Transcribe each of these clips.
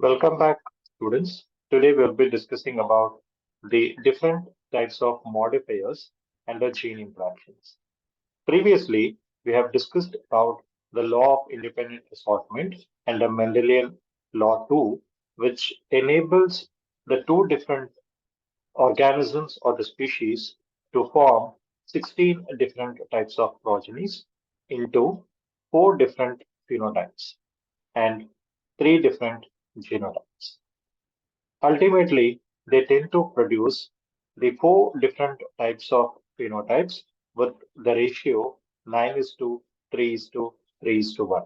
Welcome back, students. Today we'll be discussing about the different types of modifiers and the gene interactions. Previously, we have discussed about the law of independent assortment and the Mendelian law 2, which enables the two different organisms or the species to form 16 different types of progenies into four different phenotypes and three different genotypes. Ultimately, they tend to produce the four different types of phenotypes with the ratio 9 is to 3 is to 3 is to 1.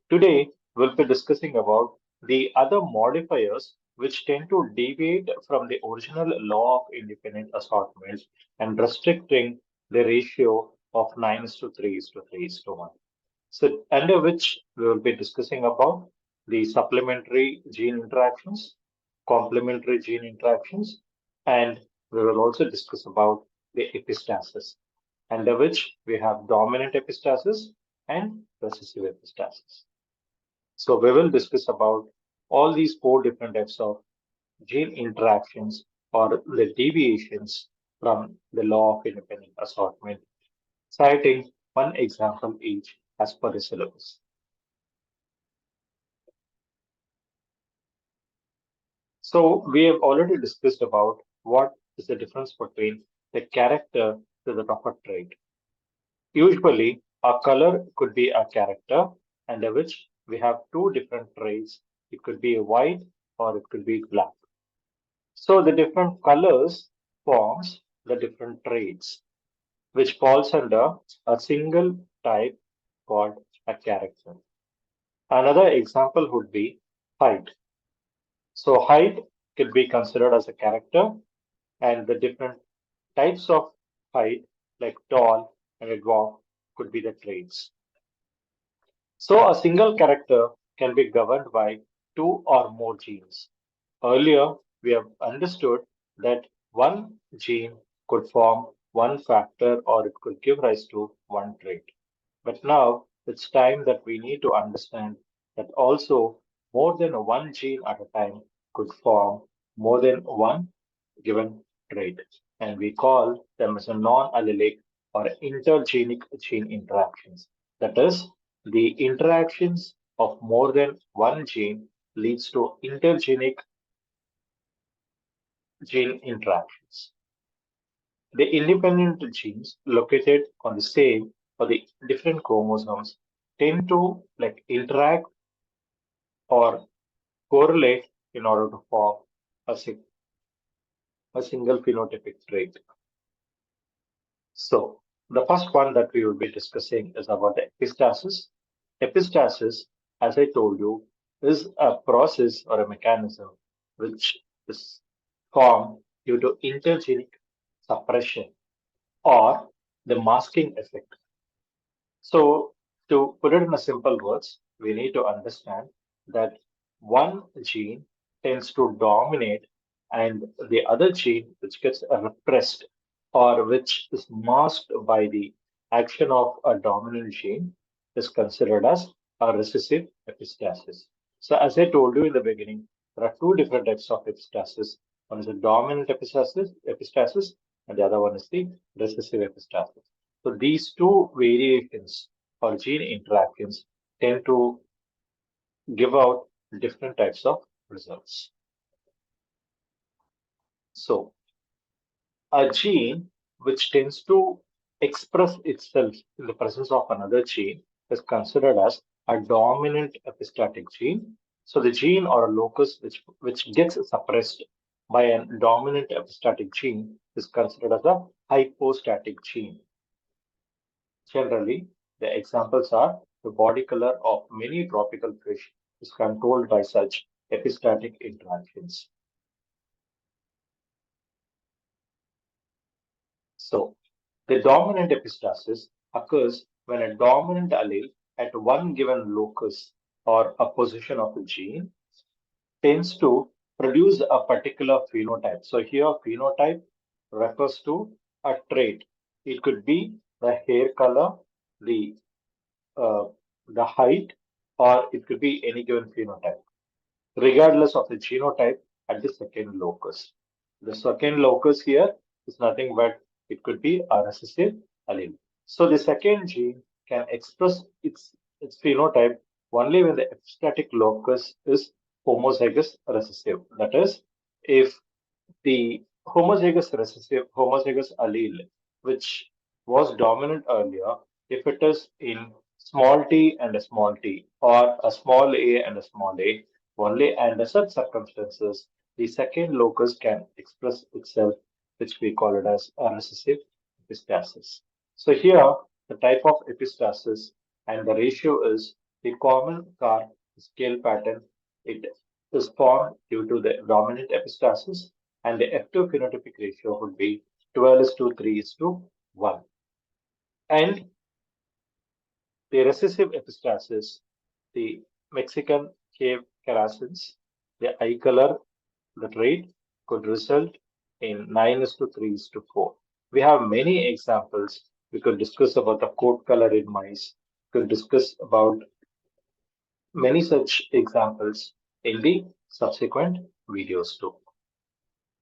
Today, we'll be discussing about the other modifiers which tend to deviate from the original law of independent assortment and restricting the ratio of 9 is to 3 is to 3 is to 1. So, under which we will be discussing about the supplementary gene interactions, complementary gene interactions, and we will also discuss about the epistasis, under which we have dominant epistasis and recessive epistasis. So, we will discuss about all these four different types of gene interactions or the deviations from the law of independent assortment, citing one example each as per the syllabus. So we have already discussed about what is the difference between the character to the of a trait. Usually, a color could be a character under which we have two different traits. It could be white or it could be black. So the different colors forms the different traits, which falls under a single type called a character. Another example would be height. So height could be considered as a character and the different types of height, like tall and a dwarf, could be the traits. So a single character can be governed by two or more genes. Earlier, we have understood that one gene could form one factor or it could give rise to one trait. But now it's time that we need to understand that also more than one gene at a time could form more than one given trait. And we call them as a non-allelic or intergenic gene interactions. That is, the interactions of more than one gene leads to intergenic gene interactions. The independent genes located on the same or the different chromosomes tend to interact or correlate in order to form a, a single phenotypic trait. So the first one that we will be discussing is about the epistasis. Epistasis, as I told you, is a process or a mechanism which is formed due to intergenic suppression or the masking effect. So, to put it in a simple words, we need to understand that one gene tends to dominate and the other gene which gets repressed or which is masked by the action of a dominant gene is considered as a recessive epistasis. So, as I told you in the beginning, there are two different types of epistasis. One is a dominant epistasis, and the other one is the recessive epistasis. So these two variations or gene interactions tend to give out different types of results. So a gene which tends to express itself in the presence of another gene is considered as a dominant epistatic gene. So the gene or a locus which gets suppressed by a dominant epistatic gene is considered as a hypostatic gene. Generally, the examples are the body color of many tropical fish is controlled by such epistatic interactions. So, the dominant epistasis occurs when a dominant allele at one given locus or a position of a gene tends to produce a particular phenotype. So, here phenotype refers to a trait. It could be the hair color, uh, the height, or it could be any given phenotype. regardless of the genotype at the second locus. The second locus here is nothing but it could be a recessive allele. So the second gene can express its phenotype only when the epistatic locus is homozygous recessive. That is, if the homozygous allele, which was dominant earlier, if it is in small t and a small t, or a small a and a small a, only under such circumstances, the second locus can express itself, which we call it as a recessive epistasis. So here, the type of epistasis and the ratio is the common car scale pattern. It is formed due to the dominant epistasis, and the F2 phenotypic ratio would be 12 is to 3 is to 1. And the recessive epistasis, the Mexican cave caracins, the eye color, the trait could result in 9 is to 3 is to 4. We have many examples. We could discuss about the coat color in mice. We could discuss about many such examples in the subsequent videos too.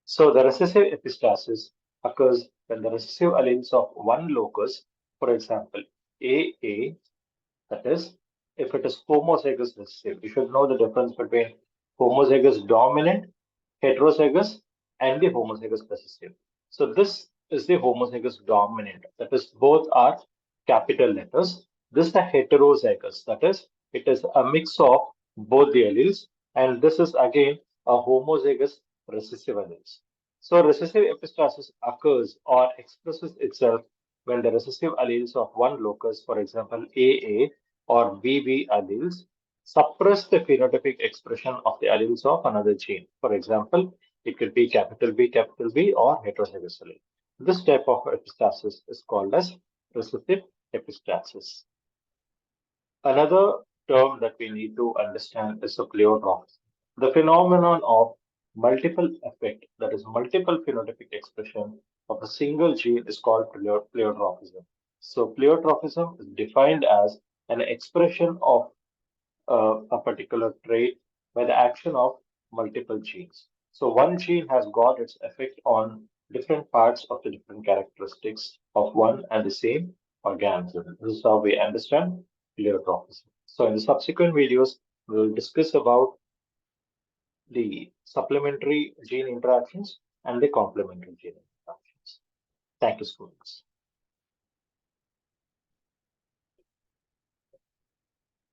So the recessive epistasis occurs when the recessive alleles of one locus, for example, AA, that is, if it is homozygous recessive. You should know the difference between homozygous dominant, heterozygous, and the homozygous recessive. So this is the homozygous dominant. That is, both are capital letters. This is the heterozygous. That is, it is a mix of both the alleles. And this is again a homozygous recessive alleles. So recessive epistasis occurs or expresses itself when the recessive alleles of one locus, for example, AA or BB alleles, suppress the phenotypic expression of the alleles of another gene. For example, it could be capital B, or heterozygous allele. This type of epistasis is called as recessive epistasis. Another term that we need to understand is the pleiotropism. The phenomenon of multiple effect, that is multiple phenotypic expression of a single gene, is called pleiotropism. So pleiotropism is defined as an expression of a particular trait by the action of multiple genes. So one gene has got its effect on different parts of the different characteristics of one and the same organism. This is how we understand pleiotropism. So in the subsequent videos, we will discuss about the supplementary gene interactions and the complementary gene interactions. Thank you, students.